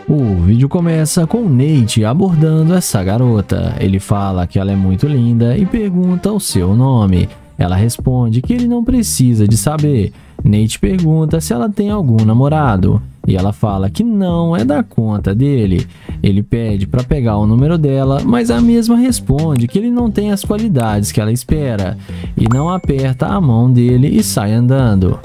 O vídeo começa com Nate abordando essa garota. Ele fala que ela é muito linda e pergunta o seu nome. Ela responde que ele não precisa de saber. Nate pergunta se ela tem algum namorado e ela fala que não é da conta dele. Ele pede para pegar o número dela, mas a mesma responde que ele não tem as qualidades que ela espera e não aperta a mão dele e sai andando.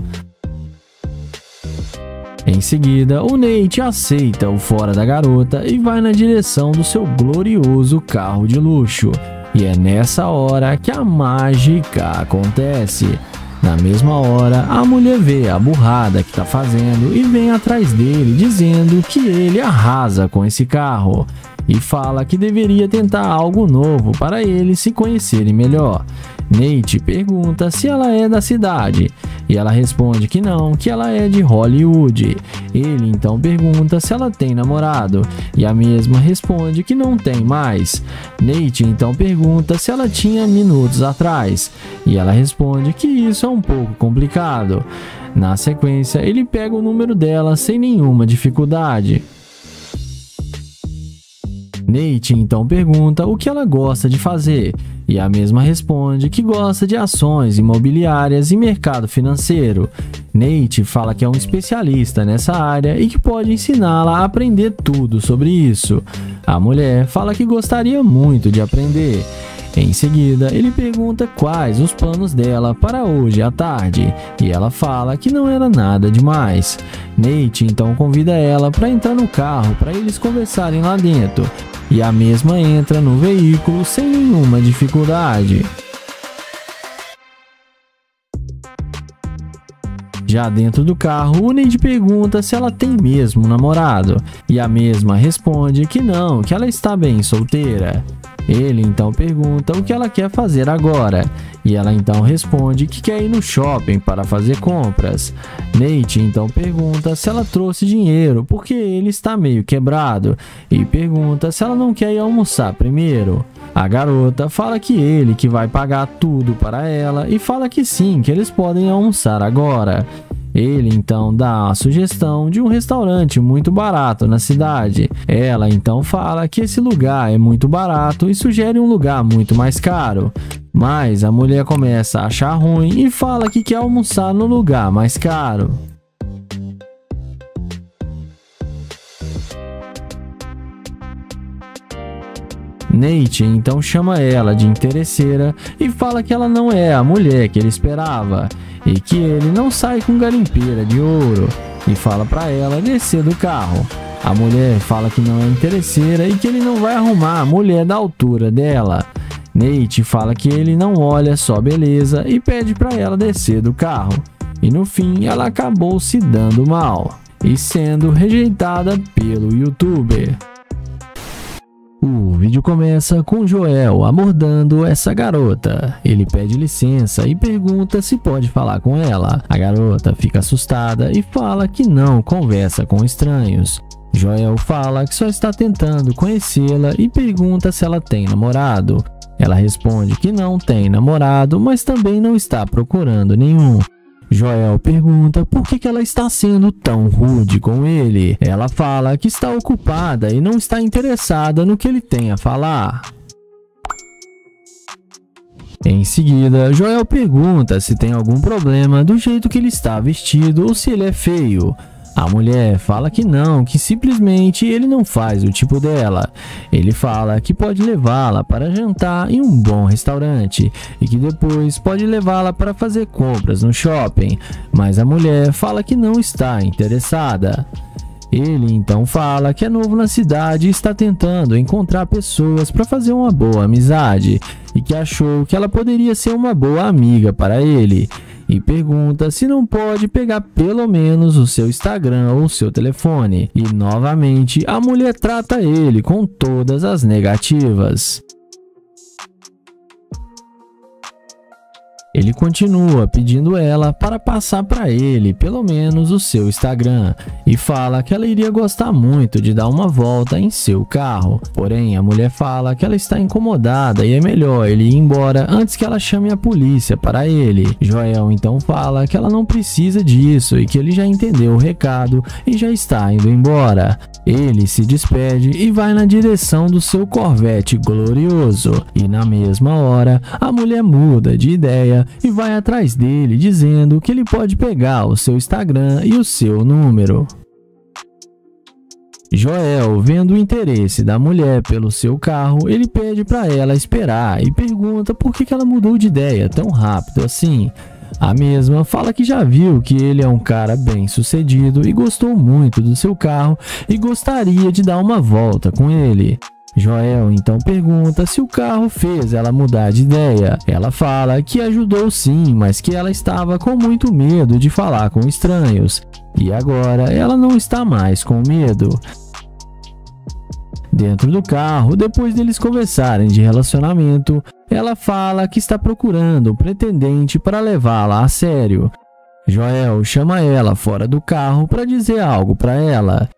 Em seguida, o Nate aceita o fora da garota e vai na direção do seu glorioso carro de luxo. E é nessa hora que a mágica acontece. Na mesma hora, a mulher vê a burrada que está fazendo e vem atrás dele dizendo que ele arrasa com esse carro. E fala que deveria tentar algo novo para eles se conhecerem melhor. Nate pergunta se ela é da cidade e ela responde que não, que ela é de Hollywood. Ele então pergunta se ela tem namorado e a mesma responde que não tem mais. Nate então pergunta se ela tinha minutos atrás e ela responde que isso é um pouco complicado. Na sequência, ele pega o número dela sem nenhuma dificuldade. Nate então pergunta o que ela gosta de fazer e a mesma responde que gosta de ações imobiliárias e mercado financeiro. Nate fala que é um especialista nessa área e que pode ensiná-la a aprender tudo sobre isso. A mulher fala que gostaria muito de aprender. Em seguida, ele pergunta quais os planos dela para hoje à tarde e ela fala que não era nada demais. Nate então convida ela para entrar no carro para eles conversarem lá dentro e a mesma entra no veículo sem nenhuma dificuldade. Já dentro do carro, o Nate pergunta se ela tem mesmo namorado e a mesma responde que não, que ela está bem solteira. Ele então pergunta o que ela quer fazer agora e ela então responde que quer ir no shopping para fazer compras. Nate então pergunta se ela trouxe dinheiro porque ele está meio quebrado e pergunta se ela não quer ir almoçar primeiro. A garota fala que ele que vai pagar tudo para ela e fala que sim, que eles podem almoçar agora. Ele então dá a sugestão de um restaurante muito barato na cidade. Ela então fala que esse lugar é muito barato e sugere um lugar muito mais caro. Mas a mulher começa a achar ruim e fala que quer almoçar no lugar mais caro. Nate então chama ela de interesseira e fala que ela não é a mulher que ele esperava e que ele não sai com garimpeira de ouro e fala para ela descer do carro. A mulher fala que não é interesseira e que ele não vai arrumar a mulher da altura dela. Nate fala que ele não olha só beleza e pede para ela descer do carro. E no fim ela acabou se dando mal e sendo rejeitada pelo youtuber. O vídeo começa com Joel abordando essa garota. Ele pede licença e pergunta se pode falar com ela. A garota fica assustada e fala que não conversa com estranhos. Joel fala que só está tentando conhecê-la e pergunta se ela tem namorado. Ela responde que não tem namorado, mas também não está procurando nenhum. Joel pergunta por que ela está sendo tão rude com ele. Ela fala que está ocupada e não está interessada no que ele tem a falar. Em seguida, Joel pergunta se tem algum problema do jeito que ele está vestido ou se ele é feio. A mulher fala que não, que simplesmente ele não faz o tipo dela. Ele fala que pode levá-la para jantar em um bom restaurante e que depois pode levá-la para fazer compras no shopping, mas a mulher fala que não está interessada. Ele então fala que é novo na cidade e está tentando encontrar pessoas para fazer uma boa amizade e que achou que ela poderia ser uma boa amiga para ele. E pergunta se não pode pegar pelo menos o seu Instagram ou seu telefone. E novamente a mulher trata ele com todas as negativas. Ele continua pedindo ela para passar para ele pelo menos o seu Instagram e fala que ela iria gostar muito de dar uma volta em seu carro. Porém, a mulher fala que ela está incomodada e é melhor ele ir embora antes que ela chame a polícia para ele. Joel então fala que ela não precisa disso e que ele já entendeu o recado e já está indo embora. Ele se despede e vai na direção do seu Corvette glorioso. E na mesma hora, a mulher muda de ideia e vai atrás dele dizendo que ele pode pegar o seu Instagram e o seu número. Joel, vendo o interesse da mulher pelo seu carro, ele pede para ela esperar e pergunta por que ela mudou de ideia tão rápido assim. A mesma fala que já viu que ele é um cara bem sucedido e gostou muito do seu carro e gostaria de dar uma volta com ele. Joel então pergunta se o carro fez ela mudar de ideia. Ela fala que ajudou sim, mas que ela estava com muito medo de falar com estranhos. E agora ela não está mais com medo. Dentro do carro, depois deles conversarem de relacionamento, ela fala que está procurando um pretendente para levá-la a sério. Joel chama ela fora do carro para dizer algo para ela.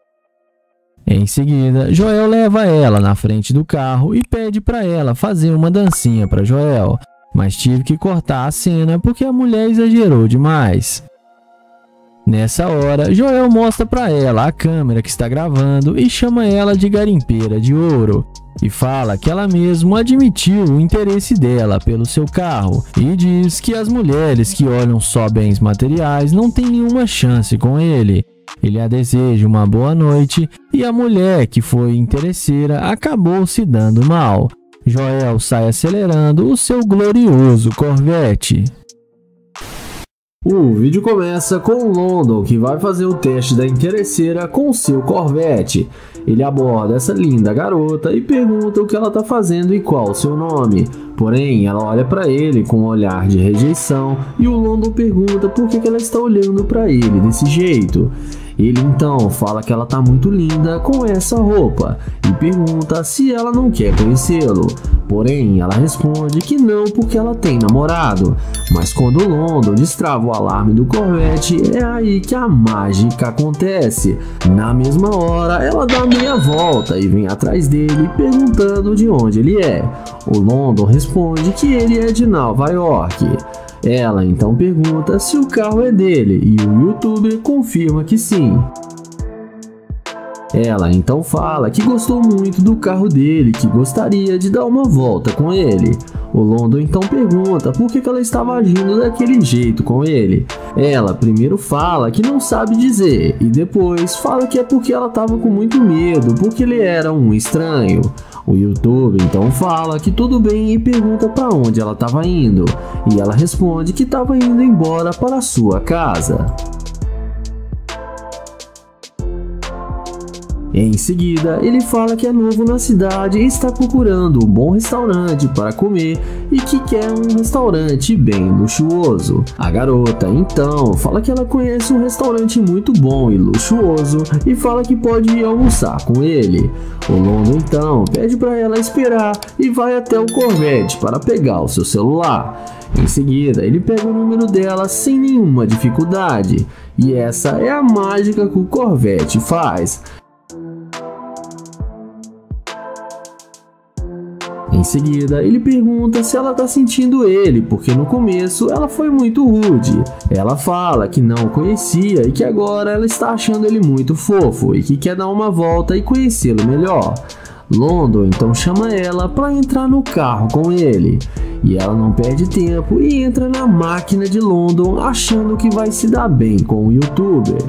Em seguida, Joel leva ela na frente do carro e pede para ela fazer uma dancinha para Joel, mas tive que cortar a cena porque a mulher exagerou demais. Nessa hora, Joel mostra para ela a câmera que está gravando e chama ela de garimpeira de ouro. E fala que ela mesmo admitiu o interesse dela pelo seu carro e diz que as mulheres que olham só bens materiais não têm nenhuma chance com ele. Ele a deseja uma boa noite e a mulher que foi interesseira acabou se dando mal. Joel sai acelerando o seu glorioso Corvette. O vídeo começa com o London, que vai fazer o teste da interesseira com seu Corvette. Ele aborda essa linda garota e pergunta o que ela está fazendo e qual o seu nome. Porém, ela olha para ele com um olhar de rejeição e o London pergunta por que ela está olhando para ele desse jeito. Ele então fala que ela tá muito linda com essa roupa e pergunta se ela não quer conhecê-lo. Porém, ela responde que não porque ela tem namorado. Mas quando o London destrava o alarme do Corvette, é aí que a mágica acontece. Na mesma hora, ela dá meia volta e vem atrás dele perguntando de onde ele é. O London responde que ele é de Nova York. Ela então pergunta se o carro é dele e o youtuber confirma que sim. Ela então fala que gostou muito do carro dele, que gostaria de dar uma volta com ele. O London então pergunta por que ela estava agindo daquele jeito com ele. Ela primeiro fala que não sabe dizer e depois fala que é porque ela estava com muito medo, porque ele era um estranho. O youtuber então fala que tudo bem e pergunta para onde ela estava indo. E ela responde que estava indo embora para a sua casa. Em seguida, ele fala que é novo na cidade e está procurando um bom restaurante para comer e que quer um restaurante bem luxuoso. A garota, então, fala que ela conhece um restaurante muito bom e luxuoso e fala que pode ir almoçar com ele. O London, então, pede para ela esperar e vai até o Corvette para pegar o seu celular. Em seguida, ele pega o número dela sem nenhuma dificuldade. E essa é a mágica que o Corvette faz. Em seguida, ele pergunta se ela está sentindo ele, porque no começo ela foi muito rude. Ela fala que não o conhecia e que agora ela está achando ele muito fofo e que quer dar uma volta e conhecê-lo melhor. London então chama ela para entrar no carro com ele. E ela não perde tempo e entra na máquina de London achando que vai se dar bem com o youtuber.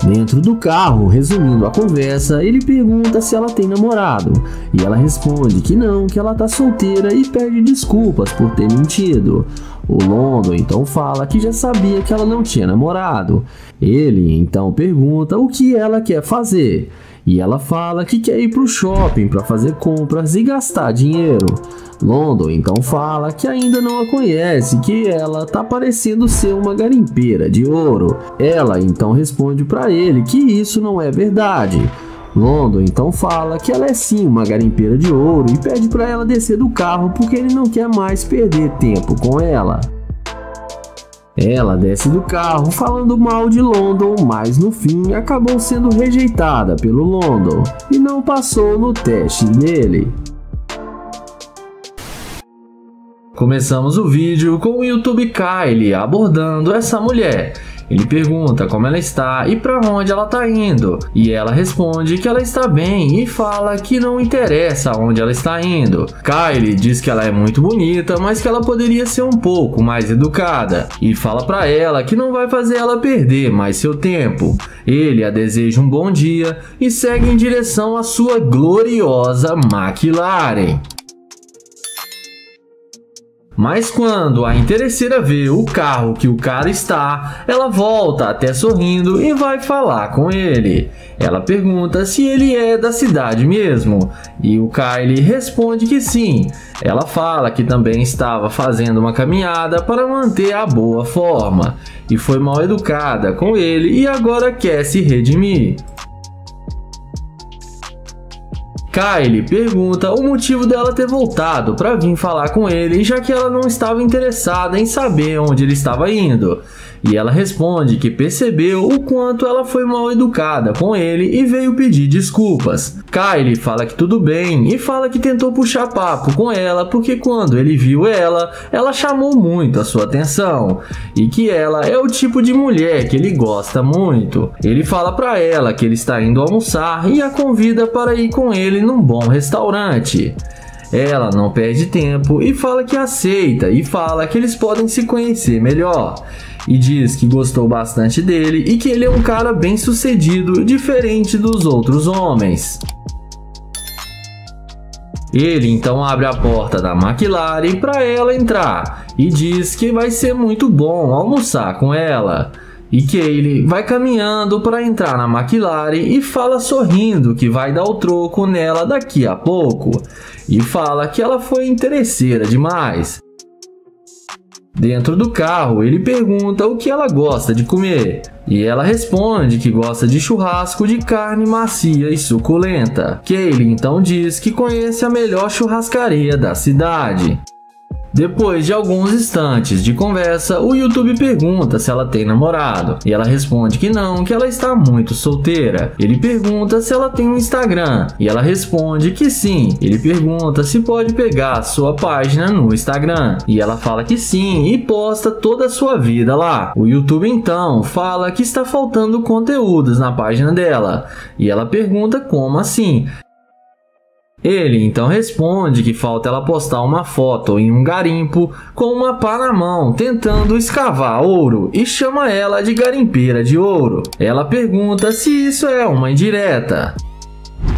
Dentro do carro, resumindo a conversa, ele pergunta se ela tem namorado e ela responde que não, que ela tá solteira e pede desculpas por ter mentido. O London então fala que já sabia que ela não tinha namorado. Ele então pergunta o que ela quer fazer e ela fala que quer ir pro shopping para fazer compras e gastar dinheiro. London então fala que ainda não a conhece, que ela tá parecendo ser uma garimpeira de ouro. Ela então responde para ele que isso não é verdade. London então fala que ela é sim uma garimpeira de ouro e pede para ela descer do carro porque ele não quer mais perder tempo com ela. Ela desce do carro falando mal de London, mas no fim acabou sendo rejeitada pelo London e não passou no teste dele. Começamos o vídeo com o YouTube Kylie abordando essa mulher. Ele pergunta como ela está e para onde ela está indo, e ela responde que ela está bem e fala que não interessa onde ela está indo. Kylie diz que ela é muito bonita, mas que ela poderia ser um pouco mais educada, e fala para ela que não vai fazer ela perder mais seu tempo. Ele a deseja um bom dia e segue em direção à sua gloriosa McLaren. Mas quando a interesseira vê o carro que o cara está, ela volta até sorrindo e vai falar com ele. Ela pergunta se ele é da cidade mesmo, e o Kylie responde que sim. Ela fala que também estava fazendo uma caminhada para manter a boa forma, e foi mal educada com ele e agora quer se redimir. Kylie pergunta o motivo dela ter voltado para vir falar com ele, já que ela não estava interessada em saber onde ele estava indo. E ela responde que percebeu o quanto ela foi mal educada com ele e veio pedir desculpas. Kylie fala que tudo bem e fala que tentou puxar papo com ela porque quando ele viu ela chamou muito a sua atenção e que ela é o tipo de mulher que ele gosta muito. Ele fala para ela que ele está indo almoçar e a convida para ir com ele num bom restaurante. Ela não perde tempo e fala que aceita e fala que eles podem se conhecer melhor. E diz que gostou bastante dele e que ele é um cara bem sucedido, diferente dos outros homens. Ele então abre a porta da McLaren para ela entrar e diz que vai ser muito bom almoçar com ela. E Kylie vai caminhando para entrar na McLaren e fala sorrindo que vai dar o troco nela daqui a pouco. E fala que ela foi interesseira demais. Dentro do carro, ele pergunta o que ela gosta de comer. E ela responde que gosta de churrasco de carne macia e suculenta. Kylie então diz que conhece a melhor churrascaria da cidade. Depois de alguns instantes de conversa, o YouTube pergunta se ela tem namorado, e ela responde que não, que ela está muito solteira. Ele pergunta se ela tem um Instagram, e ela responde que sim. Ele pergunta se pode pegar sua página no Instagram, e ela fala que sim e posta toda a sua vida lá. O YouTube então fala que está faltando conteúdos na página dela, e ela pergunta como assim. Ele então responde que falta ela postar uma foto em um garimpo com uma pá na mão tentando escavar ouro e chama ela de garimpeira de ouro. Ela pergunta se isso é uma indireta.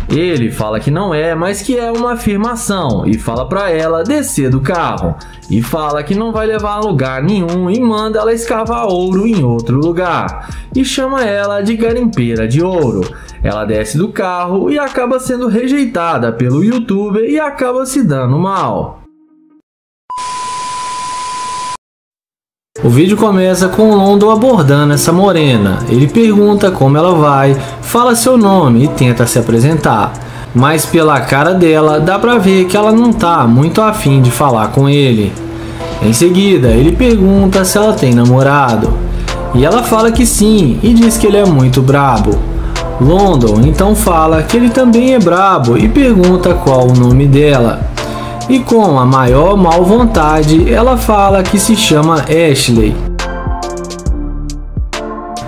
Ele fala que não é, mas que é uma afirmação e fala para ela descer do carro e fala que não vai levar a lugar nenhum e manda ela escavar ouro em outro lugar e chama ela de garimpeira de ouro. Ela desce do carro e acaba sendo rejeitada pelo YouTuber e acaba se dando mal. O vídeo começa com London abordando essa morena. Ele pergunta como ela vai, fala seu nome e tenta se apresentar. Mas pela cara dela dá pra ver que ela não tá muito afim de falar com ele. Em seguida ele pergunta se ela tem namorado. E ela fala que sim e diz que ele é muito brabo. London então fala que ele também é brabo e pergunta qual o nome dela. E com a maior mal vontade, ela fala que se chama Ashley.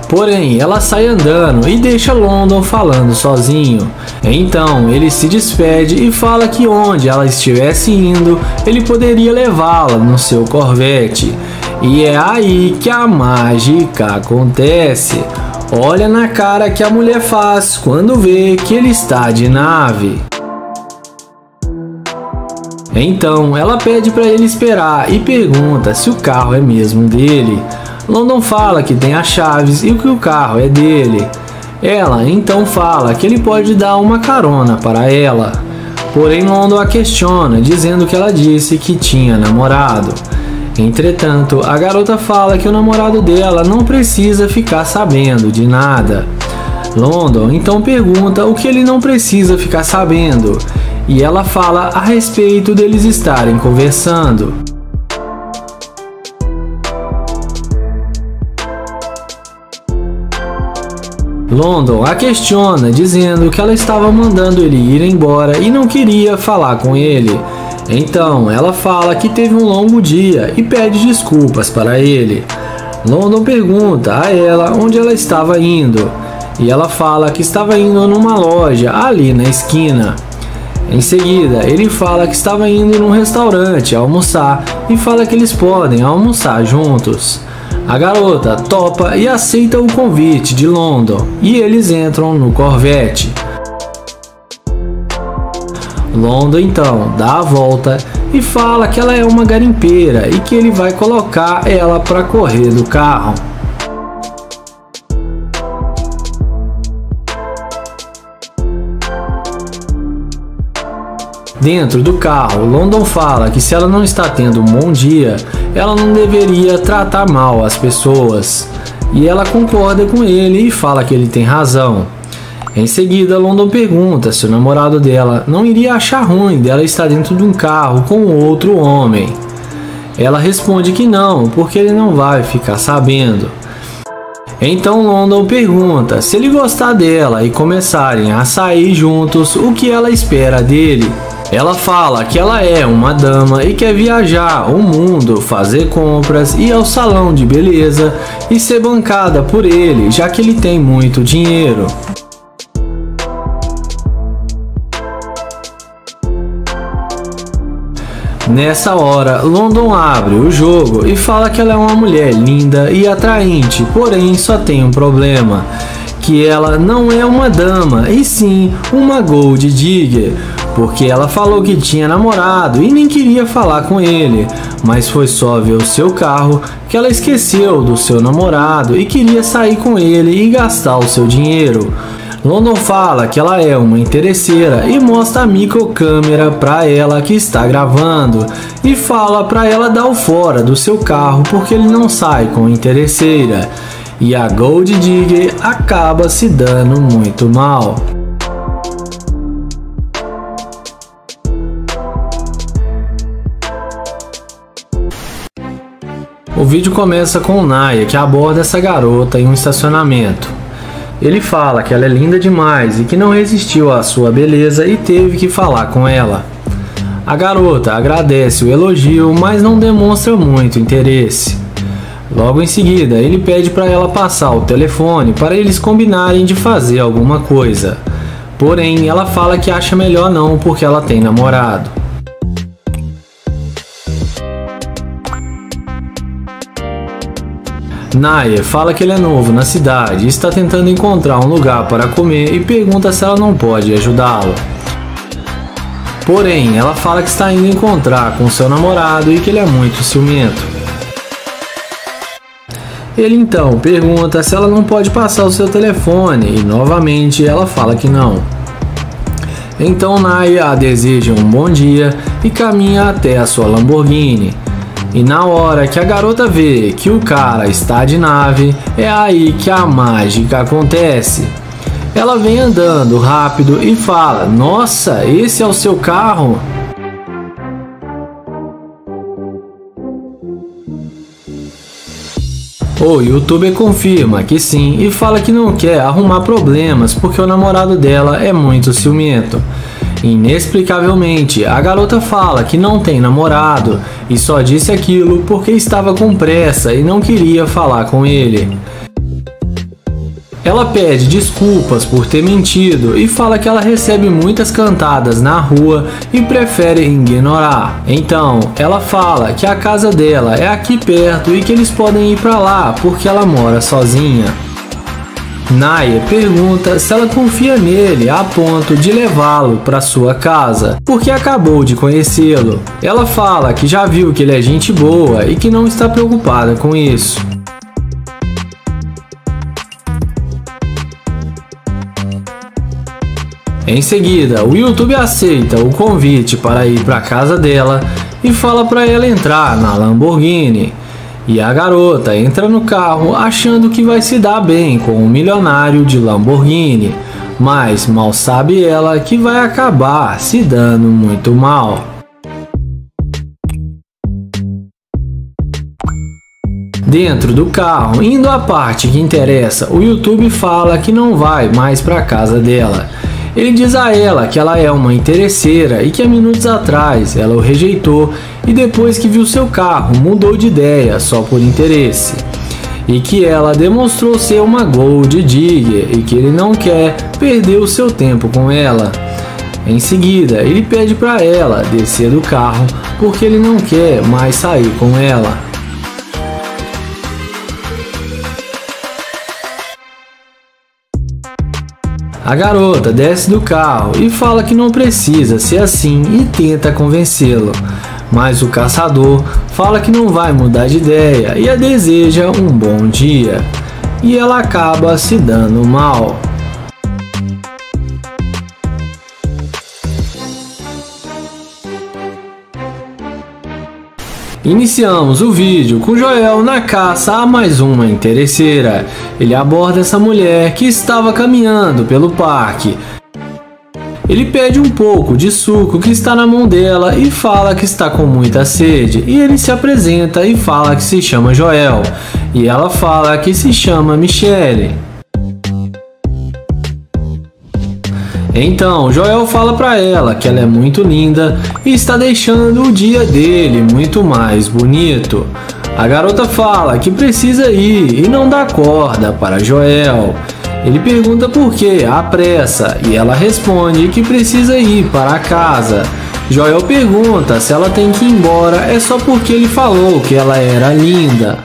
Porém, ela sai andando e deixa London falando sozinho. Então, ele se despede e fala que onde ela estivesse indo, ele poderia levá-la no seu Corvette. E é aí que a mágica acontece. Olha na cara que a mulher faz quando vê que ele está de nave. Então ela pede para ele esperar e pergunta se o carro é mesmo dele. London fala que tem as chaves e que o carro é dele. Ela então fala que ele pode dar uma carona para ela. Porém London a questiona, dizendo que ela disse que tinha namorado. Entretanto, a garota fala que o namorado dela não precisa ficar sabendo de nada. London então pergunta o que ele não precisa ficar sabendo, e ela fala a respeito deles estarem conversando. London a questiona, dizendo que ela estava mandando ele ir embora e não queria falar com ele. Então ela fala que teve um longo dia e pede desculpas para ele. London pergunta a ela onde ela estava indo, e ela fala que estava indo numa loja ali na esquina. Em seguida, ele fala que estava indo num restaurante almoçar e fala que eles podem almoçar juntos. A garota topa e aceita o convite de London e eles entram no Corvette. London então dá a volta e fala que ela é uma garimpeira e que ele vai colocar ela para correr do carro. Dentro do carro, London fala que se ela não está tendo um bom dia, ela não deveria tratar mal as pessoas. E ela concorda com ele e fala que ele tem razão. Em seguida, London pergunta se o namorado dela não iria achar ruim dela estar dentro de um carro com outro homem. Ela responde que não, porque ele não vai ficar sabendo. Então London pergunta se ele gostar dela e começarem a sair juntos, o que ela espera dele. Ela fala que ela é uma dama e quer viajar o mundo, fazer compras, ir ao salão de beleza e ser bancada por ele, já que ele tem muito dinheiro. Nessa hora, London abre o jogo e fala que ela é uma mulher linda e atraente, porém só tem um problema, que ela não é uma dama, e sim uma gold digger, porque ela falou que tinha namorado e nem queria falar com ele, mas foi só ver o seu carro que ela esqueceu do seu namorado e queria sair com ele e gastar o seu dinheiro. London fala que ela é uma interesseira e mostra a microcâmera para ela que está gravando e fala para ela dar o fora do seu carro porque ele não sai com interesseira, e a Gold Digger acaba se dando muito mal. O vídeo começa com o Naya, que aborda essa garota em um estacionamento. Ele fala que ela é linda demais e que não resistiu à sua beleza e teve que falar com ela. A garota agradece o elogio, mas não demonstra muito interesse. Logo em seguida, ele pede para ela passar o telefone para eles combinarem de fazer alguma coisa. Porém, ela fala que acha melhor não porque ela tem namorado. Naya fala que ele é novo na cidade e está tentando encontrar um lugar para comer e pergunta se ela não pode ajudá-lo. Porém, ela fala que está indo encontrar com seu namorado e que ele é muito ciumento. Ele então pergunta se ela não pode passar o seu telefone e novamente ela fala que não. Então Naya a deseja um bom dia e caminha até a sua Lamborghini. E na hora que a garota vê que o cara está de nave, é aí que a mágica acontece. Ela vem andando rápido e fala: "Nossa, esse é o seu carro?" O youtuber confirma que sim e fala que não quer arrumar problemas porque o namorado dela é muito ciumento. Inexplicavelmente, a garota fala que não tem namorado e só disse aquilo porque estava com pressa e não queria falar com ele. Ela pede desculpas por ter mentido e fala que ela recebe muitas cantadas na rua e prefere ignorar. Então, ela fala que a casa dela é aqui perto e que eles podem ir para lá porque ela mora sozinha. Naya pergunta se ela confia nele a ponto de levá-lo para sua casa, porque acabou de conhecê-lo. Ela fala que já viu que ele é gente boa e que não está preocupada com isso. Em seguida, o YouTube aceita o convite para ir para a casa dela e fala para ela entrar na Lamborghini. E a garota entra no carro achando que vai se dar bem com um milionário de Lamborghini, mas mal sabe ela que vai acabar se dando muito mal. Dentro do carro, indo à parte que interessa, o YouTube fala que não vai mais para casa dela. Ele diz a ela que ela é uma interesseira e que há minutos atrás ela o rejeitou e depois que viu seu carro mudou de ideia só por interesse. E que ela demonstrou ser uma gold digger e que ele não quer perder o seu tempo com ela. Em seguida, ele pede para ela descer do carro porque ele não quer mais sair com ela. A garota desce do carro e fala que não precisa ser assim e tenta convencê-lo. Mas o caçador fala que não vai mudar de ideia e a deseja um bom dia. E ela acaba se dando mal. Iniciamos o vídeo com Joel na caça a mais uma interesseira. Ele aborda essa mulher que estava caminhando pelo parque. Ele pede um pouco de suco que está na mão dela e fala que está com muita sede. E ele se apresenta e fala que se chama Joel. E ela fala que se chama Michelle. Então, Joel fala para ela que ela é muito linda e está deixando o dia dele muito mais bonito. A garota fala que precisa ir e não dá corda para Joel. Ele pergunta por que há pressa e ela responde que precisa ir para casa. Joel pergunta se ela tem que ir embora é só porque ele falou que ela era linda.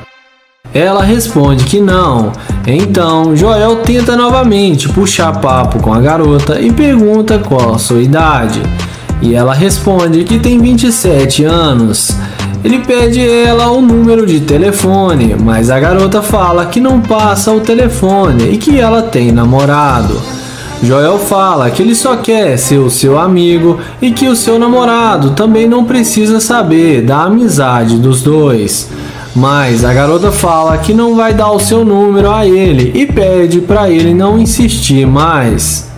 Ela responde que não. Então, Joel tenta novamente puxar papo com a garota e pergunta qual a sua idade. E ela responde que tem 27 anos. Ele pede ela o número de telefone, mas a garota fala que não passa o telefone e que ela tem namorado. Joel fala que ele só quer ser o seu amigo e que o seu namorado também não precisa saber da amizade dos dois. Mas a garota fala que não vai dar o seu número a ele e pede para ele não insistir mais.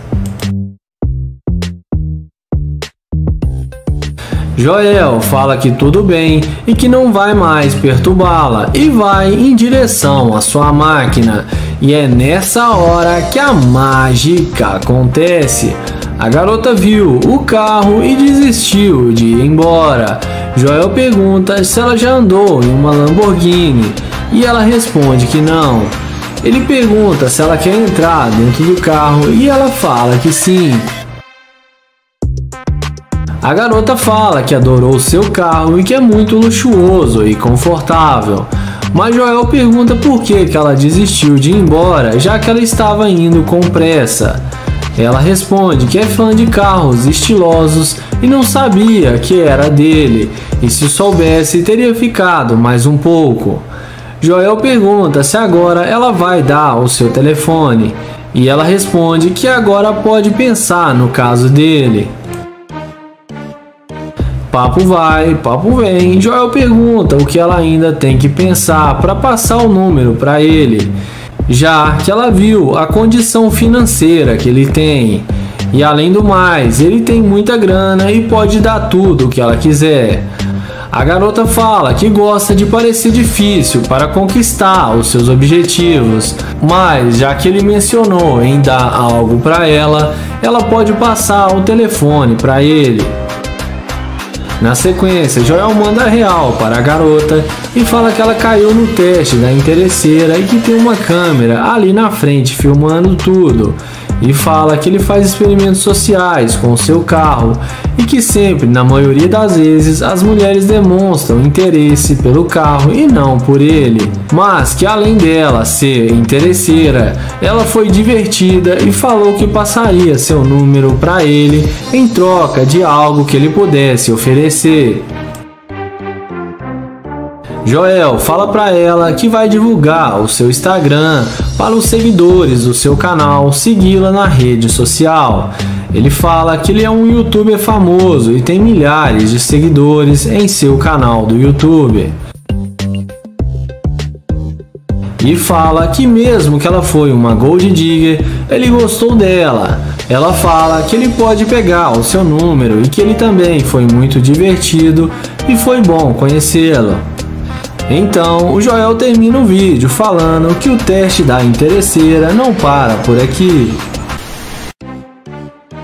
Joel fala que tudo bem e que não vai mais perturbá-la e vai em direção à sua máquina. E é nessa hora que a mágica acontece. A garota viu o carro e desistiu de ir embora. Joel pergunta se ela já andou em uma Lamborghini e ela responde que não. Ele pergunta se ela quer entrar dentro do carro e ela fala que sim. A garota fala que adorou seu carro e que é muito luxuoso e confortável. Mas Joel pergunta por que ela desistiu de ir embora, já que ela estava indo com pressa. Ela responde que é fã de carros estilosos e não sabia que era dele, e se soubesse teria ficado mais um pouco. Joel pergunta se agora ela vai dar o seu telefone, e ela responde que agora pode pensar no caso dele. Papo vai, papo vem. Joel pergunta o que ela ainda tem que pensar para passar o número para ele, já que ela viu a condição financeira que ele tem. E além do mais, ele tem muita grana e pode dar tudo o que ela quiser. A garota fala que gosta de parecer difícil para conquistar os seus objetivos, mas já que ele mencionou em dar algo para ela, ela pode passar o telefone para ele. Na sequência, Joel manda real para a garota e fala que ela caiu no teste da interesseira e que tem uma câmera ali na frente filmando tudo. E fala que ele faz experimentos sociais com o seu carro e que sempre, na maioria das vezes, as mulheres demonstram interesse pelo carro e não por ele. Mas que além dela ser interesseira, ela foi divertida e falou que passaria seu número para ele em troca de algo que ele pudesse oferecer. Joel fala para ela que vai divulgar o seu Instagram para os seguidores do seu canal segui-la na rede social. Ele fala que ele é um youtuber famoso e tem milhares de seguidores em seu canal do YouTube. e fala que mesmo que ela foi uma Gold Digger, ele gostou dela. Ela fala que ele pode pegar o seu número e que ele também foi muito divertido e foi bom conhecê-lo. Então o Joel termina o vídeo falando que o teste da interesseira não para por aqui.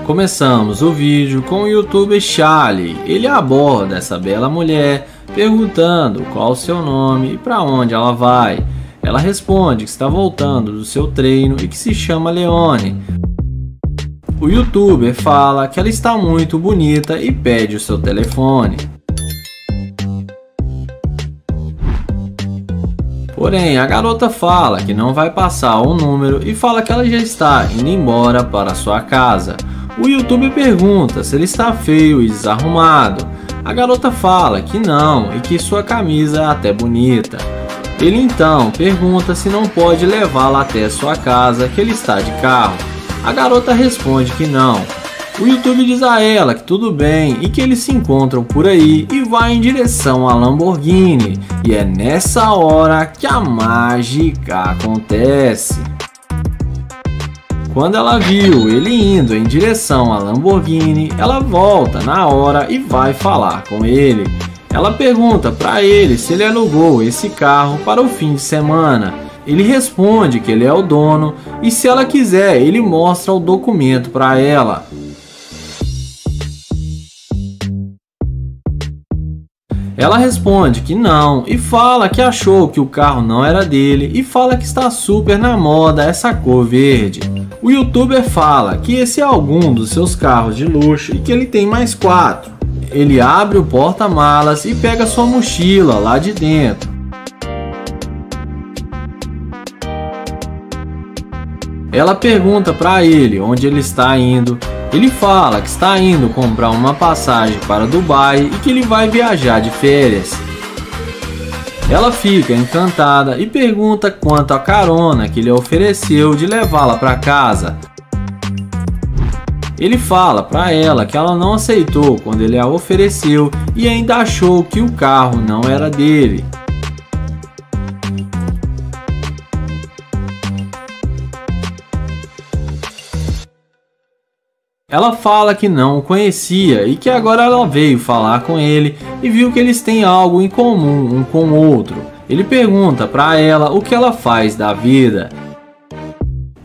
Começamos o vídeo com o youtuber Charlie. Ele aborda essa bela mulher perguntando qual o seu nome e para onde ela vai. Ela responde que está voltando do seu treino e que se chama Leone. O youtuber fala que ela está muito bonita e pede o seu telefone. Porém, a garota fala que não vai passar o número e fala que ela já está indo embora para sua casa. O youtuber pergunta se ele está feio e desarrumado. A garota fala que não e que sua camisa é até bonita. Ele então pergunta se não pode levá-la até sua casa, que ele está de carro. A garota responde que não. O youtuber diz a ela que tudo bem e que eles se encontram por aí e vai em direção à Lamborghini. E é nessa hora que a mágica acontece. Quando ela viu ele indo em direção à Lamborghini, ela volta na hora e vai falar com ele. Ela pergunta para ele se ele alugou esse carro para o fim de semana. Ele responde que ele é o dono e se ela quiser ele mostra o documento para ela. Ela responde que não e fala que achou que o carro não era dele e fala que está super na moda essa cor verde. O youtuber fala que esse é algum dos seus carros de luxo e que ele tem mais 4. Ele abre o porta-malas e pega sua mochila lá de dentro. Ela pergunta para ele onde ele está indo. Ele fala que está indo comprar uma passagem para Dubai e que ele vai viajar de férias. Ela fica encantada e pergunta quanto à carona que ele ofereceu de levá-la para casa. Ele fala para ela que ela não aceitou quando ele a ofereceu e ainda achou que o carro não era dele. Ela fala que não o conhecia e que agora ela veio falar com ele e viu que eles têm algo em comum um com o outro. Ele pergunta para ela o que ela faz da vida.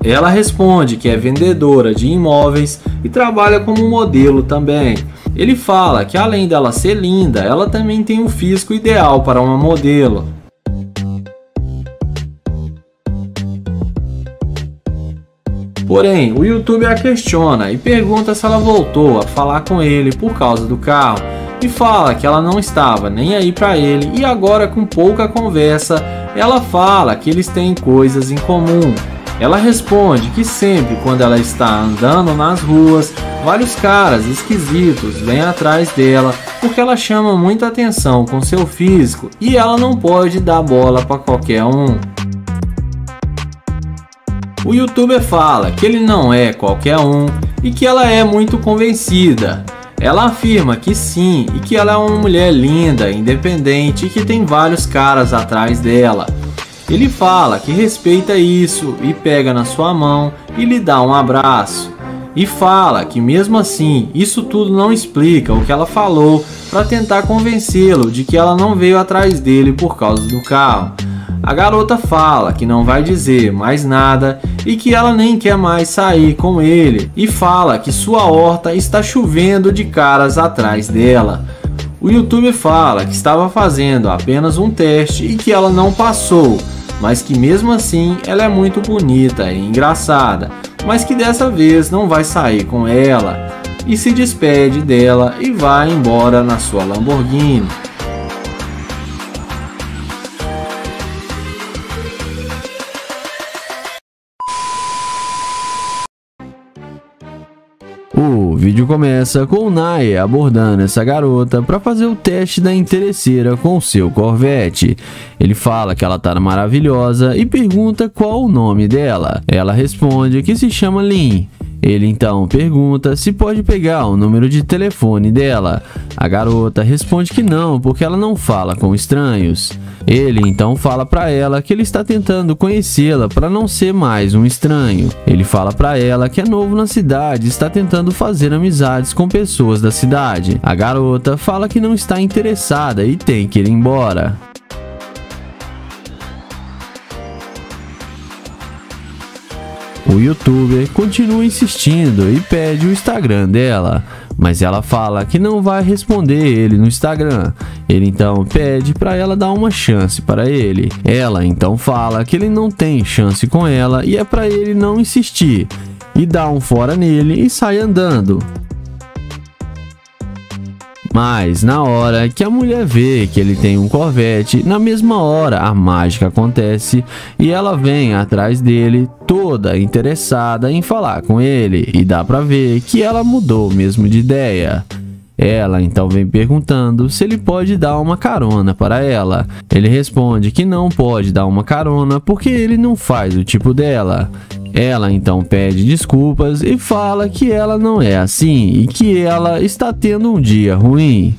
Ela responde que é vendedora de imóveis e trabalha como modelo também. Ele fala que além dela ser linda, ela também tem um físico ideal para uma modelo. Porém, o youtuber a questiona e pergunta se ela voltou a falar com ele por causa do carro e fala que ela não estava nem aí para ele e agora com pouca conversa, ela fala que eles têm coisas em comum. Ela responde que sempre quando ela está andando nas ruas, vários caras esquisitos vêm atrás dela porque ela chama muita atenção com seu físico e ela não pode dar bola para qualquer um. O youtuber fala que ele não é qualquer um e que ela é muito convencida. Ela afirma que sim e que ela é uma mulher linda, independente e que tem vários caras atrás dela. Ele fala que respeita isso e pega na sua mão e lhe dá um abraço. E fala que mesmo assim isso tudo não explica o que ela falou para tentar convencê-lo de que ela não veio atrás dele por causa do carro. A garota fala que não vai dizer mais nada e que ela nem quer mais sair com ele e fala que sua horta está chovendo de caras atrás dela. O youtuber fala que estava fazendo apenas um teste e que ela não passou, mas que mesmo assim ela é muito bonita e engraçada, mas que dessa vez não vai sair com ela e se despede dela e vai embora na sua Lamborghini. O vídeo começa com o Naya abordando essa garota para fazer o teste da interesseira com o seu Corvette. Ele fala que ela tá maravilhosa e pergunta qual o nome dela. Ela responde que se chama Lynn. Ele então pergunta se pode pegar o número de telefone dela. A garota responde que não, porque ela não fala com estranhos. Ele então fala para ela que ele está tentando conhecê-la para não ser mais um estranho. Ele fala para ela que é novo na cidade e está tentando fazer amizades com pessoas da cidade. A garota fala que não está interessada e tem que ir embora. O youtuber continua insistindo e pede o Instagram dela, mas ela fala que não vai responder ele no Instagram. Ele então pede para ela dar uma chance para ele. Ela então fala que ele não tem chance com ela e é para ele não insistir, e dá um fora nele e sai andando. Mas na hora que a mulher vê que ele tem um Corvette, na mesma hora a mágica acontece e ela vem atrás dele toda interessada em falar com ele, e dá pra ver que ela mudou mesmo de ideia. Ela então vem perguntando se ele pode dar uma carona para ela. Ele responde que não pode dar uma carona porque ele não faz o tipo dela. Ela então pede desculpas e fala que ela não é assim e que ela está tendo um dia ruim.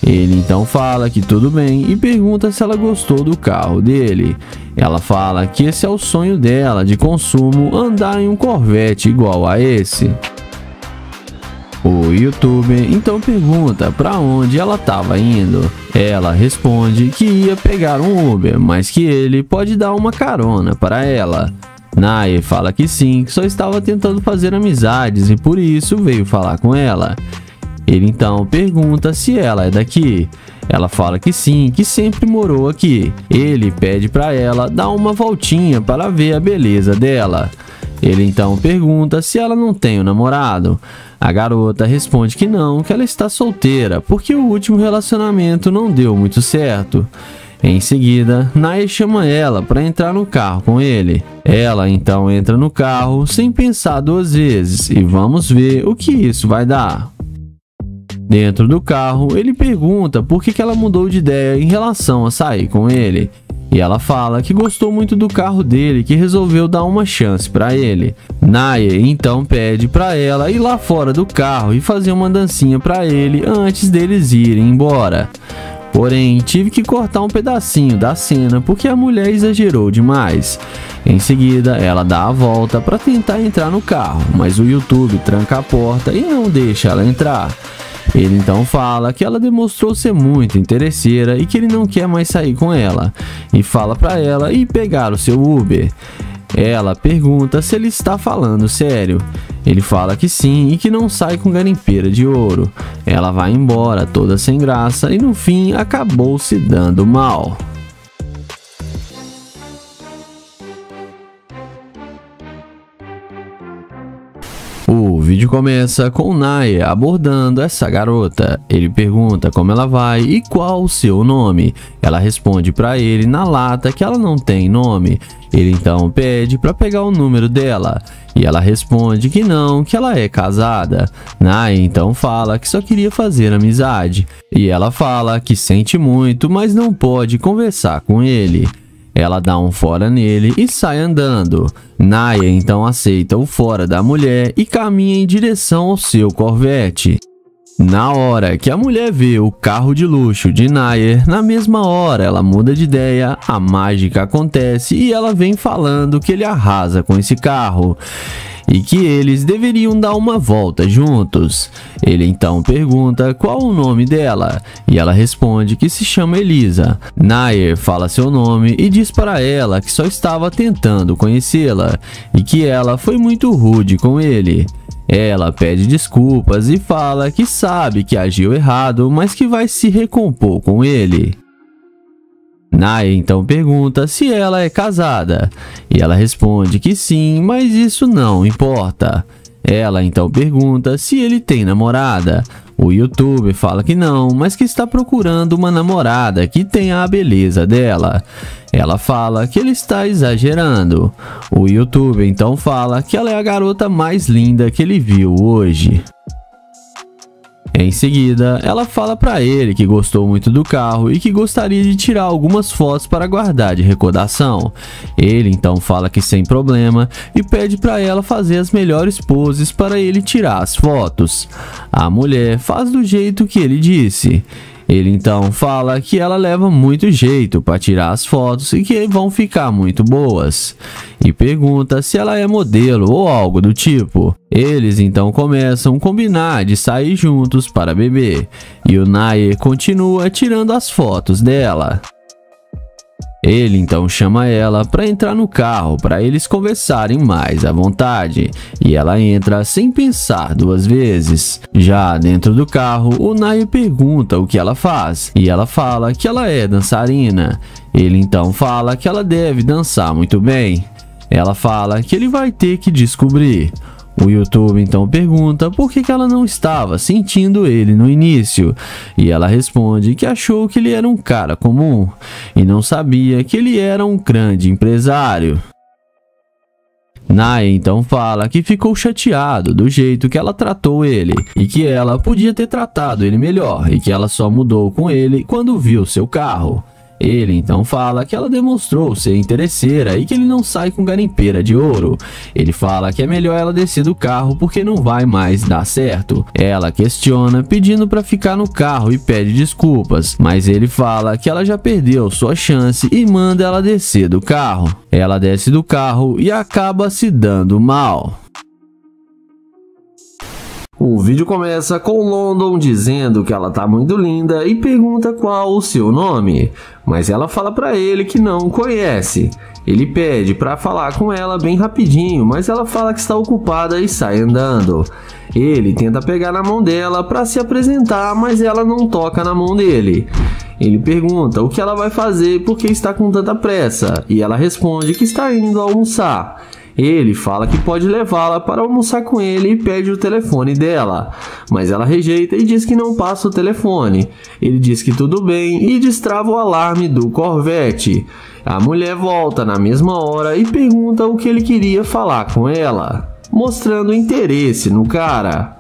Ele então fala que tudo bem e pergunta se ela gostou do carro dele. Ela fala que esse é o sonho dela de consumo, andar em um Corvette igual a esse. O youtuber então pergunta para onde ela estava indo. Ela responde que ia pegar um Uber, mas que ele pode dar uma carona para ela. Nair fala que sim, que só estava tentando fazer amizades e por isso veio falar com ela. Ele então pergunta se ela é daqui. Ela fala que sim, que sempre morou aqui. Ele pede para ela dar uma voltinha para ver a beleza dela. Ele então pergunta se ela não tem um namorado. A garota responde que não, que ela está solteira, porque o último relacionamento não deu muito certo. Em seguida, Nair chama ela para entrar no carro com ele. Ela então entra no carro sem pensar duas vezes e vamos ver o que isso vai dar. Dentro do carro, ele pergunta por que ela mudou de ideia em relação a sair com ele. E ela fala que gostou muito do carro dele e que resolveu dar uma chance para ele. Nair então pede para ela ir lá fora do carro e fazer uma dancinha para ele antes deles irem embora. Porém, tive que cortar um pedacinho da cena porque a mulher exagerou demais. Em seguida, ela dá a volta para tentar entrar no carro, mas o YouTube tranca a porta e não deixa ela entrar. Ele então fala que ela demonstrou ser muito interesseira e que ele não quer mais sair com ela, e fala para ela ir pegar o seu Uber. Ela pergunta se ele está falando sério. Ele fala que sim e que não sai com garimpeira de ouro. Ela vai embora toda sem graça e no fim acabou se dando mal. O vídeo começa com Nair abordando essa garota. Ele pergunta como ela vai e qual o seu nome. Ela responde para ele na lata que ela não tem nome. Ele então pede para pegar o número dela e ela responde que não, que ela é casada. Nair então fala que só queria fazer amizade e ela fala que sente muito, mas não pode conversar com ele. Ela dá um fora nele e sai andando. Nair então aceita o fora da mulher e caminha em direção ao seu Corvette. Na hora que a mulher vê o carro de luxo de Nair, na mesma hora ela muda de ideia, a mágica acontece e ela vem falando que ele arrasa com esse carro e que eles deveriam dar uma volta juntos. Ele então pergunta qual o nome dela e ela responde que se chama Elisa. Nair fala seu nome e diz para ela que só estava tentando conhecê-la e que ela foi muito rude com ele. Ela pede desculpas e fala que sabe que agiu errado, mas que vai se recompor com ele. Nair então pergunta se ela é casada e ela responde que sim, mas isso não importa. Ela então pergunta se ele tem namorada. O youtuber fala que não, mas que está procurando uma namorada que tenha a beleza dela. Ela fala que ele está exagerando. O youtuber então fala que ela é a garota mais linda que ele viu hoje. Em seguida, ela fala para ele que gostou muito do carro e que gostaria de tirar algumas fotos para guardar de recordação. Ele então fala que sem problema e pede para ela fazer as melhores poses para ele tirar as fotos. A mulher faz do jeito que ele disse. Ele então fala que ela leva muito jeito para tirar as fotos e que vão ficar muito boas. E pergunta se ela é modelo ou algo do tipo. Eles então começam a combinar de sair juntos para beber. E o Nair continua tirando as fotos dela. Ele então chama ela para entrar no carro para eles conversarem mais à vontade, e ela entra sem pensar duas vezes. Já dentro do carro, o Nair pergunta o que ela faz, e ela fala que ela é dançarina. Ele então fala que ela deve dançar muito bem. Ela fala que ele vai ter que descobrir. O YouTube então pergunta por que ela não estava sentindo ele no início, e ela responde que achou que ele era um cara comum e não sabia que ele era um grande empresário. Nair então fala que ficou chateado do jeito que ela tratou ele e que ela podia ter tratado ele melhor e que ela só mudou com ele quando viu seu carro. Ele então fala que ela demonstrou ser interesseira e que ele não sai com garimpeira de ouro. Ele fala que é melhor ela descer do carro porque não vai mais dar certo. Ela questiona pedindo para ficar no carro e pede desculpas, mas ele fala que ela já perdeu sua chance e manda ela descer do carro. Ela desce do carro e acaba se dando mal. O vídeo começa com London dizendo que ela tá muito linda e pergunta qual o seu nome, mas ela fala pra ele que não conhece. Ele pede pra falar com ela bem rapidinho, mas ela fala que está ocupada e sai andando. Ele tenta pegar na mão dela pra se apresentar, mas ela não toca na mão dele. Ele pergunta o que ela vai fazer porque está com tanta pressa, e ela responde que está indo almoçar. Ele fala que pode levá-la para almoçar com ele e pede o telefone dela, mas ela rejeita e diz que não passa o telefone. Ele diz que tudo bem e destrava o alarme do Corvette. A mulher volta na mesma hora e pergunta o que ele queria falar com ela, mostrando interesse no cara.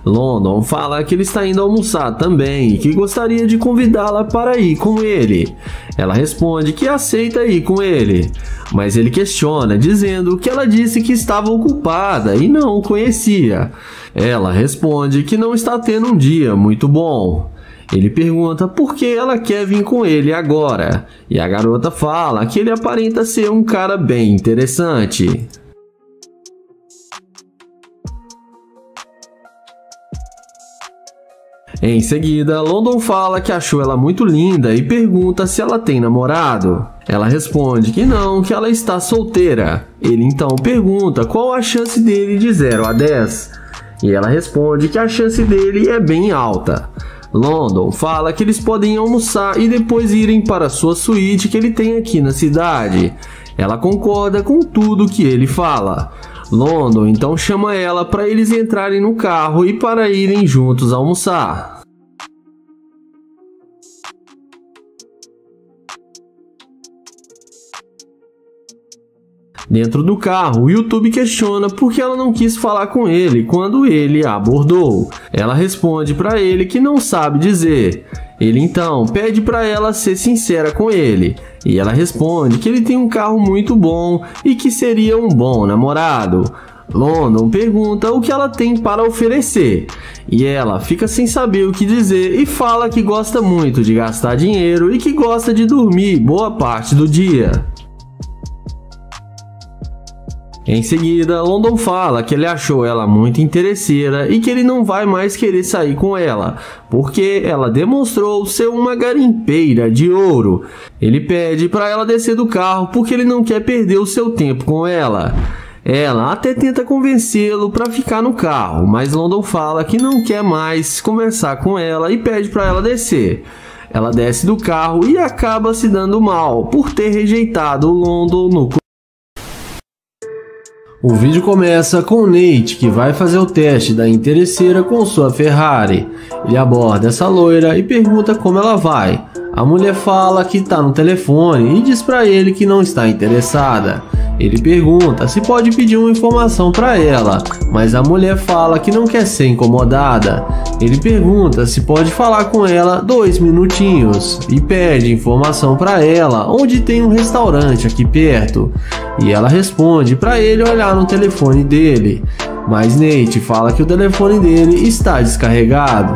London fala que ele está indo almoçar também e que gostaria de convidá-la para ir com ele. Ela responde que aceita ir com ele, mas ele questiona, dizendo que ela disse que estava ocupada e não o conhecia. Ela responde que não está tendo um dia muito bom. Ele pergunta por que ela quer vir com ele agora, e a garota fala que ele aparenta ser um cara bem interessante. Em seguida, London fala que achou ela muito linda e pergunta se ela tem namorado. Ela responde que não, que ela está solteira. Ele então pergunta qual a chance dele de 0 a 10. E ela responde que a chance dele é bem alta. London fala que eles podem almoçar e depois irem para sua suíte que ele tem aqui na cidade. Ela concorda com tudo que ele fala. London então chama ela para eles entrarem no carro e para irem juntos almoçar. Dentro do carro, o YouTube questiona por que ela não quis falar com ele quando ele a abordou. Ela responde para ele que não sabe dizer. Ele então pede para ela ser sincera com ele, e ela responde que ele tem um carro muito bom e que seria um bom namorado. London pergunta o que ela tem para oferecer, e ela fica sem saber o que dizer e fala que gosta muito de gastar dinheiro e que gosta de dormir boa parte do dia. Em seguida, London fala que ele achou ela muito interesseira e que ele não vai mais querer sair com ela, porque ela demonstrou ser uma garimpeira de ouro. Ele pede para ela descer do carro porque ele não quer perder o seu tempo com ela. Ela até tenta convencê-lo para ficar no carro, mas London fala que não quer mais conversar com ela e pede para ela descer. Ela desce do carro e acaba se dando mal por ter rejeitado o London no começo. O vídeo começa com Nate, que vai fazer o teste da interesseira com sua Ferrari. Ele aborda essa loira e pergunta como ela vai. A mulher fala que está no telefone e diz para ele que não está interessada. Ele pergunta se pode pedir uma informação para ela, mas a mulher fala que não quer ser incomodada. Ele pergunta se pode falar com ela 2 minutinhos e pede informação para ela onde tem um restaurante aqui perto. E ela responde para ele olhar no telefone dele, mas Nate fala que o telefone dele está descarregado.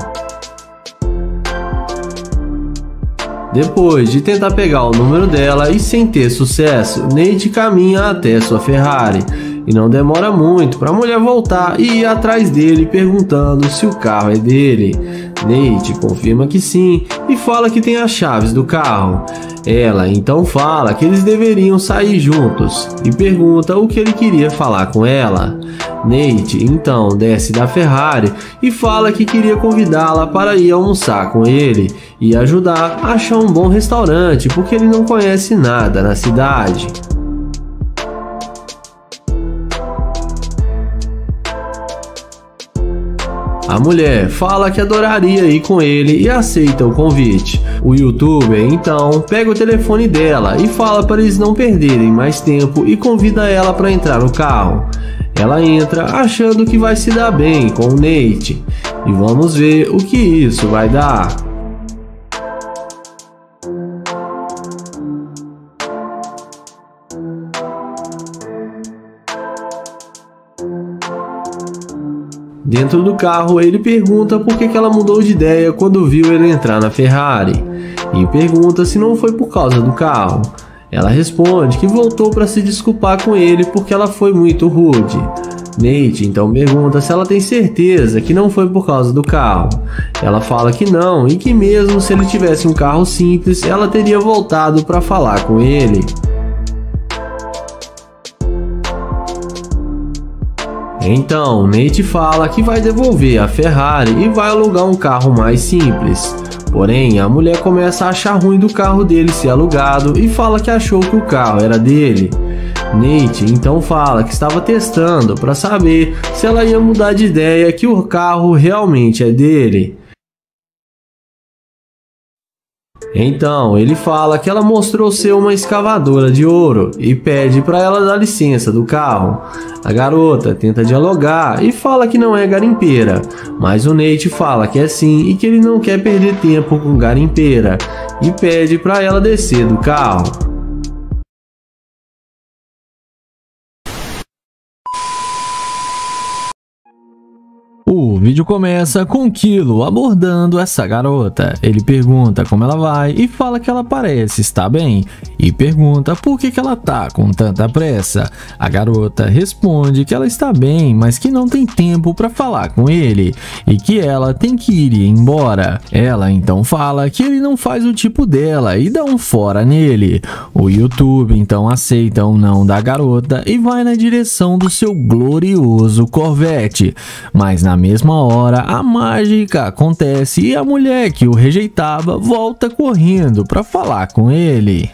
Depois de tentar pegar o número dela e sem ter sucesso, Nate caminha até sua Ferrari e não demora muito para a mulher voltar e ir atrás dele perguntando se o carro é dele. Nate confirma que sim e fala que tem as chaves do carro. Ela então fala que eles deveriam sair juntos e pergunta o que ele queria falar com ela. Nate então desce da Ferrari e fala que queria convidá-la para ir almoçar com ele e ajudar a achar um bom restaurante porque ele não conhece nada na cidade. A mulher fala que adoraria ir com ele e aceita o convite. O youtuber então pega o telefone dela e fala para eles não perderem mais tempo e convida ela para entrar no carro. Ela entra achando que vai se dar bem com o Nate e vamos ver o que isso vai dar. Dentro do carro, ele pergunta por que ela mudou de ideia quando viu ele entrar na Ferrari e pergunta se não foi por causa do carro. Ela responde que voltou para se desculpar com ele porque ela foi muito rude. Nate então pergunta se ela tem certeza que não foi por causa do carro. Ela fala que não e que mesmo se ele tivesse um carro simples, ela teria voltado para falar com ele. Então, Nate fala que vai devolver a Ferrari e vai alugar um carro mais simples. Porém, a mulher começa a achar ruim do carro dele ser alugado e fala que achou que o carro era dele. Nate então fala que estava testando para saber se ela ia mudar de ideia que o carro realmente é dele. Então, ele fala que ela mostrou ser uma escavadora de ouro e pede para ela dar licença do carro. A garota tenta dialogar e fala que não é garimpeira, mas o Nate fala que é sim e que ele não quer perder tempo com garimpeira e pede para ela descer do carro. O vídeo começa com Kilo abordando essa garota. Ele pergunta como ela vai e fala que ela parece estar bem e pergunta por que ela tá com tanta pressa. A garota responde que ela está bem, mas que não tem tempo para falar com ele e que ela tem que ir embora. Ela então fala que ele não faz o tipo dela e dá um fora nele. O YouTube então aceita o não da garota e vai na direção do seu glorioso Corvette, mas na mesma hora a mágica acontece e a mulher que o rejeitava volta correndo para falar com ele.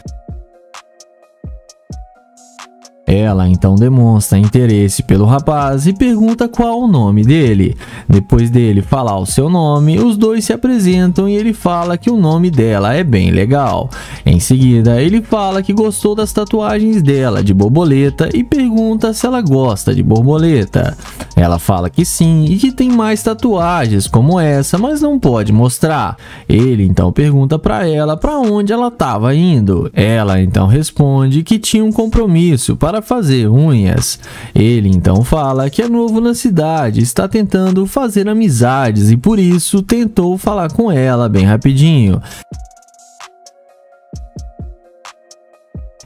Ela então demonstra interesse pelo rapaz e pergunta qual o nome dele. Depois dele falar o seu nome, os dois se apresentam e ele fala que o nome dela é bem legal. Em seguida, ele fala que gostou das tatuagens dela de borboleta e pergunta se ela gosta de borboleta. Ela fala que sim e que tem mais tatuagens como essa, mas não pode mostrar. Ele então pergunta para ela para onde ela estava indo. Ela então responde que tinha um compromisso para fazer unhas. Ele então fala que é novo na cidade, está tentando fazer amizades e por isso tentou falar com ela bem rapidinho.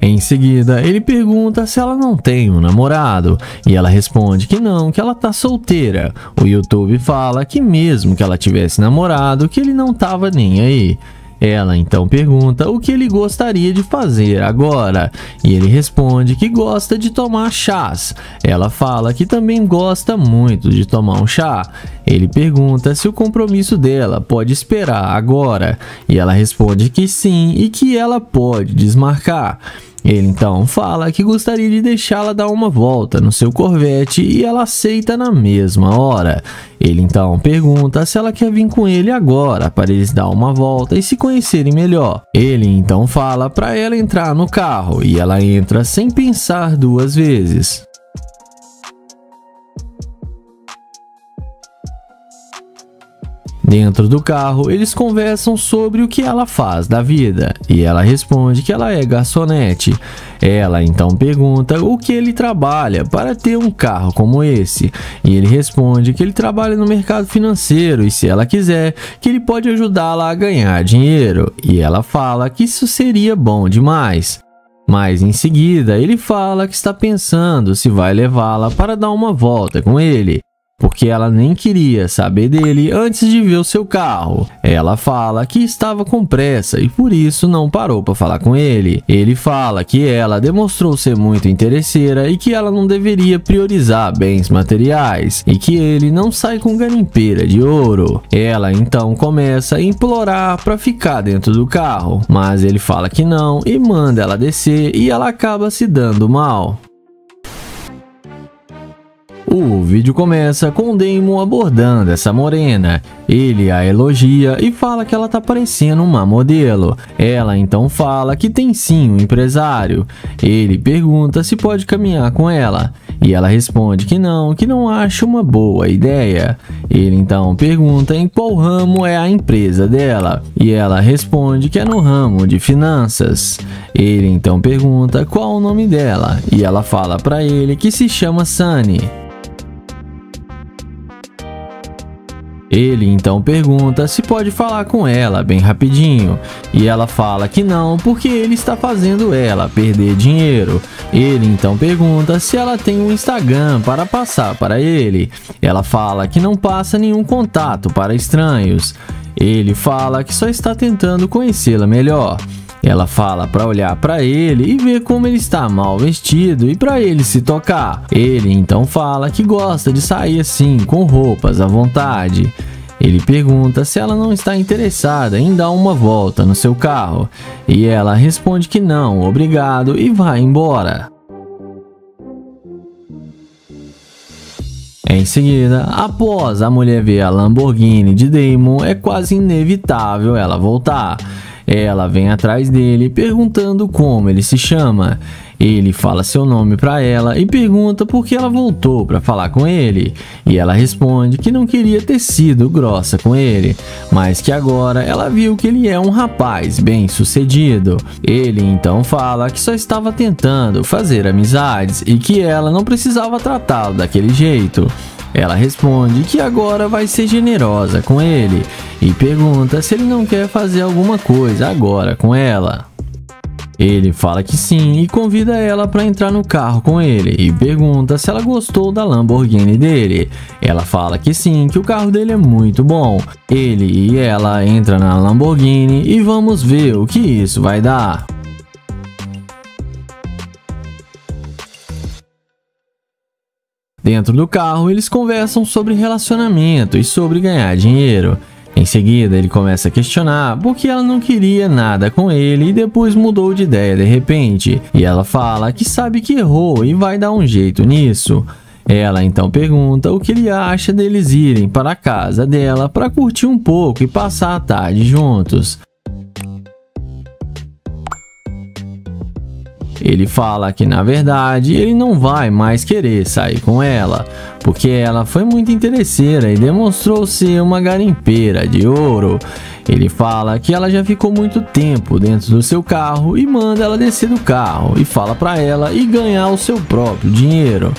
Em seguida, ele pergunta se ela não tem um namorado e ela responde que não, que ela tá solteira. O YouTube fala que mesmo que ela tivesse namorado, que ele não tava nem aí. Ela então pergunta o que ele gostaria de fazer agora e ele responde que gosta de tomar chás. Ela fala que também gosta muito de tomar um chá. Ele pergunta se o compromisso dela pode esperar agora e ela responde que sim e que ela pode desmarcar. Ele então fala que gostaria de deixá-la dar uma volta no seu Corvette e ela aceita na mesma hora. Ele então pergunta se ela quer vir com ele agora para eles dar uma volta e se conhecerem melhor. Ele então fala para ela entrar no carro e ela entra sem pensar duas vezes. Dentro do carro, eles conversam sobre o que ela faz da vida e ela responde que ela é garçonete. Ela então pergunta o que ele trabalha para ter um carro como esse e ele responde que ele trabalha no mercado financeiro e se ela quiser, que ele pode ajudá-la a ganhar dinheiro e ela fala que isso seria bom demais. Mas em seguida, ele fala que está pensando se vai levá-la para dar uma volta com ele, porque ela nem queria saber dele antes de ver o seu carro. Ela fala que estava com pressa e por isso não parou para falar com ele. Ele fala que ela demonstrou ser muito interesseira e que ela não deveria priorizar bens materiais e que ele não sai com garimpeira de ouro. Ela então começa a implorar para ficar dentro do carro, mas ele fala que não e manda ela descer e ela acaba se dando mal. O vídeo começa com Damon abordando essa morena. Ele a elogia e fala que ela tá parecendo uma modelo. Ela então fala que tem sim um empresário. Ele pergunta se pode caminhar com ela. E ela responde que não acha uma boa ideia. Ele então pergunta em qual ramo é a empresa dela. E ela responde que é no ramo de finanças. Ele então pergunta qual o nome dela. E ela fala para ele que se chama Sunny. Ele então pergunta se pode falar com ela bem rapidinho e ela fala que não porque ele está fazendo ela perder dinheiro. Ele então pergunta se ela tem um Instagram para passar para ele. Ela fala que não passa nenhum contato para estranhos. Ele fala que só está tentando conhecê-la melhor. Ela fala para olhar para ele e ver como ele está mal vestido e para ele se tocar. Ele então fala que gosta de sair assim, com roupas à vontade. Ele pergunta se ela não está interessada em dar uma volta no seu carro. E ela responde que não, obrigado, e vai embora. Em seguida, após a mulher ver a Lamborghini de Damon, é quase inevitável ela voltar. Ela vem atrás dele perguntando como ele se chama. Ele fala seu nome para ela e pergunta por que ela voltou para falar com ele. E ela responde que não queria ter sido grossa com ele, mas que agora ela viu que ele é um rapaz bem sucedido. Ele então fala que só estava tentando fazer amizades e que ela não precisava tratá-lo daquele jeito. Ela responde que agora vai ser generosa com ele e pergunta se ele não quer fazer alguma coisa agora com ela. Ele fala que sim e convida ela para entrar no carro com ele e pergunta se ela gostou da Lamborghini dele. Ela fala que sim, que o carro dele é muito bom. Ele e ela entram na Lamborghini e vamos ver o que isso vai dar. Dentro do carro, eles conversam sobre relacionamento e sobre ganhar dinheiro. Em seguida, ele começa a questionar por que ela não queria nada com ele e depois mudou de ideia de repente. E ela fala que sabe que errou e vai dar um jeito nisso. Ela então pergunta o que ele acha deles irem para a casa dela para curtir um pouco e passar a tarde juntos. Ele fala que na verdade ele não vai mais querer sair com ela, porque ela foi muito interesseira e demonstrou ser uma garimpeira de ouro. Ele fala que ela já ficou muito tempo dentro do seu carro e manda ela descer do carro e fala para ela ir ganhar o seu próprio dinheiro.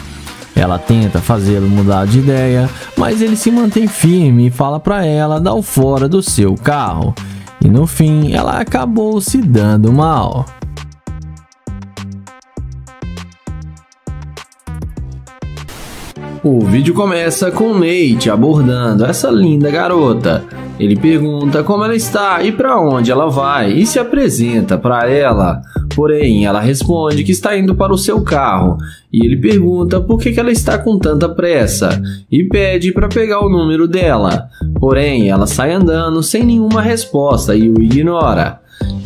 Ela tenta fazê-lo mudar de ideia, mas ele se mantém firme e fala para ela dar o fora do seu carro. E no fim ela acabou se dando mal. O vídeo começa com Nate abordando essa linda garota. Ele pergunta como ela está e para onde ela vai e se apresenta para ela. Porém, ela responde que está indo para o seu carro e ele pergunta por que ela está com tanta pressa e pede para pegar o número dela. Porém, ela sai andando sem nenhuma resposta e o ignora.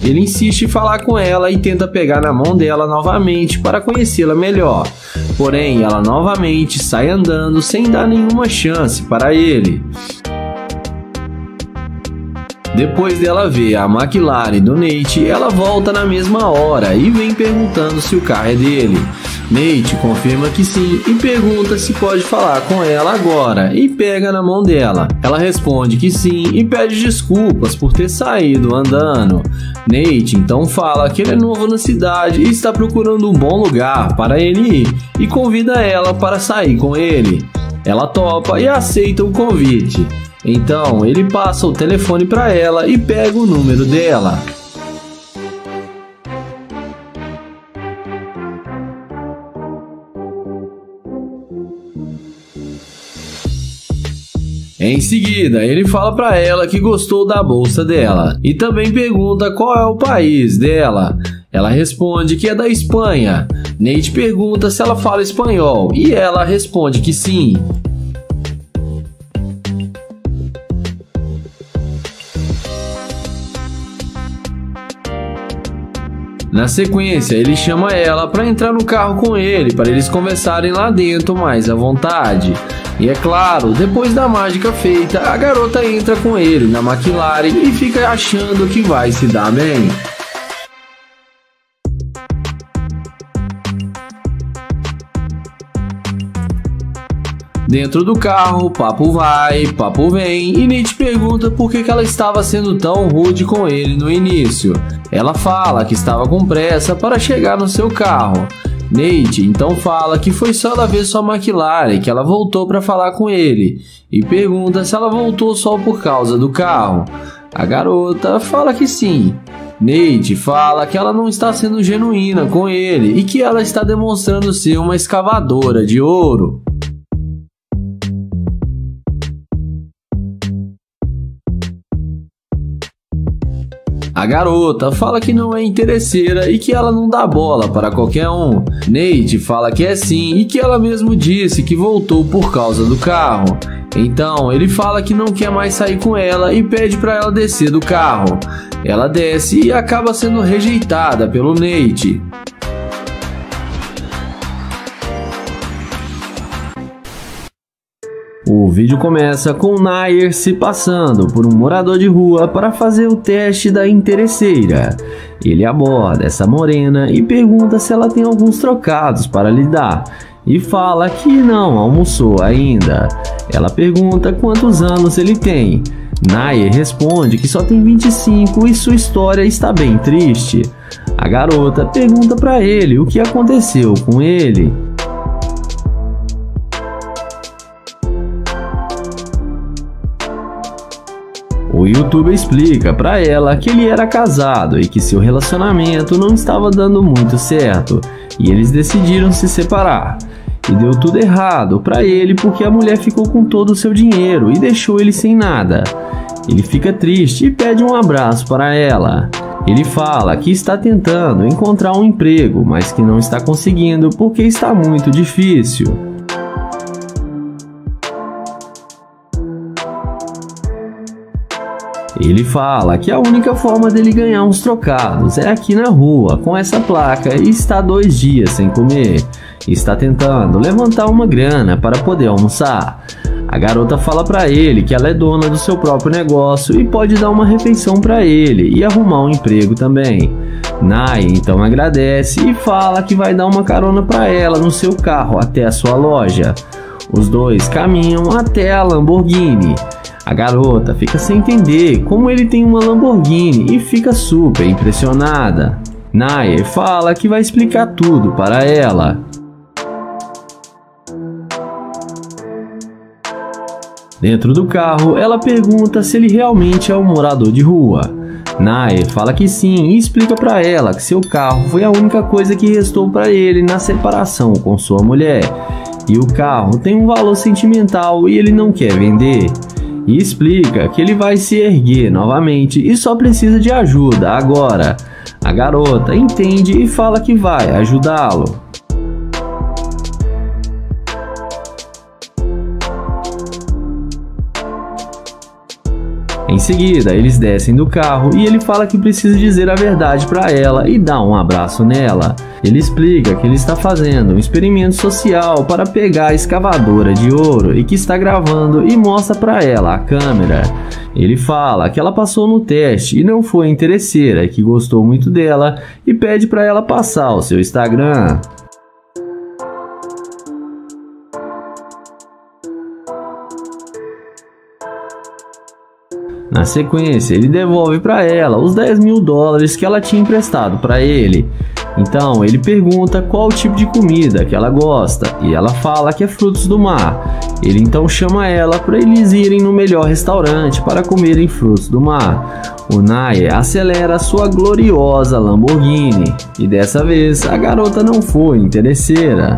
Ele insiste em falar com ela e tenta pegar na mão dela novamente para conhecê-la melhor. Porém, ela novamente sai andando sem dar nenhuma chance para ele. Depois dela ver a McLaren do Nate, ela volta na mesma hora e vem perguntando se o carro é dele. Nate confirma que sim e pergunta se pode falar com ela agora e pega na mão dela. Ela responde que sim e pede desculpas por ter saído andando. Nate então fala que ele é novo na cidade e está procurando um bom lugar para ele ir e convida ela para sair com ele. Ela topa e aceita o convite. Então ele passa o telefone para ela e pega o número dela. Em seguida, ele fala para ela que gostou da bolsa dela e também pergunta qual é o país dela. Ela responde que é da Espanha. Nate pergunta se ela fala espanhol e ela responde que sim. Na sequência, ele chama ela para entrar no carro com ele, para eles conversarem lá dentro mais à vontade. E é claro, depois da mágica feita, a garota entra com ele na McLaren e fica achando que vai se dar bem. Dentro do carro, papo vai, papo vem e Nate pergunta por que ela estava sendo tão rude com ele no início. Ela fala que estava com pressa para chegar no seu carro. Nate então fala que foi só ela ver sua McLaren que ela voltou para falar com ele e pergunta se ela voltou só por causa do carro. A garota fala que sim. Nate fala que ela não está sendo genuína com ele e que ela está demonstrando ser uma escavadora de ouro. A garota fala que não é interesseira e que ela não dá bola para qualquer um. Nate fala que é sim e que ela mesmo disse que voltou por causa do carro. Então ele fala que não quer mais sair com ela e pede para ela descer do carro. Ela desce e acaba sendo rejeitada pelo Nate. O vídeo começa com Nair se passando por um morador de rua para fazer o teste da interesseira. Ele aborda essa morena e pergunta se ela tem alguns trocados para lhe dar e fala que não almoçou ainda. Ela pergunta quantos anos ele tem. Nair responde que só tem 25 e sua história está bem triste. A garota pergunta para ele o que aconteceu com ele. O youtuber explica para ela que ele era casado e que seu relacionamento não estava dando muito certo e eles decidiram se separar. E deu tudo errado para ele porque a mulher ficou com todo o seu dinheiro e deixou ele sem nada. Ele fica triste e pede um abraço para ela. Ele fala que está tentando encontrar um emprego, mas que não está conseguindo porque está muito difícil. Ele fala que a única forma dele ganhar uns trocados é aqui na rua, com essa placa, e está 2 dias sem comer. Está tentando levantar uma grana para poder almoçar. A garota fala para ele que ela é dona do seu próprio negócio e pode dar uma refeição para ele e arrumar um emprego também. Nai então agradece e fala que vai dar uma carona para ela no seu carro até a sua loja. Os dois caminham até a Lamborghini. A garota fica sem entender como ele tem uma Lamborghini e fica super impressionada. Nair fala que vai explicar tudo para ela. Dentro do carro, ela pergunta se ele realmente é um morador de rua. Nair fala que sim e explica para ela que seu carro foi a única coisa que restou para ele na separação com sua mulher. E o carro tem um valor sentimental e ele não quer vender. E explica que ele vai se erguer novamente e só precisa de ajuda agora. A garota entende e fala que vai ajudá-lo. Em seguida, eles descem do carro e ele fala que precisa dizer a verdade para ela e dá um abraço nela. Ele explica que ele está fazendo um experimento social para pegar a escavadora de ouro e que está gravando e mostra para ela a câmera. Ele fala que ela passou no teste e não foi interesseira, que gostou muito dela e pede para ela passar o seu Instagram. Na sequência, ele devolve para ela os $10.000 que ela tinha emprestado para ele. Então, ele pergunta qual tipo de comida que ela gosta e ela fala que é frutos do mar. Ele então chama ela para eles irem no melhor restaurante para comerem frutos do mar. O Nair acelera sua gloriosa Lamborghini e dessa vez a garota não foi interesseira.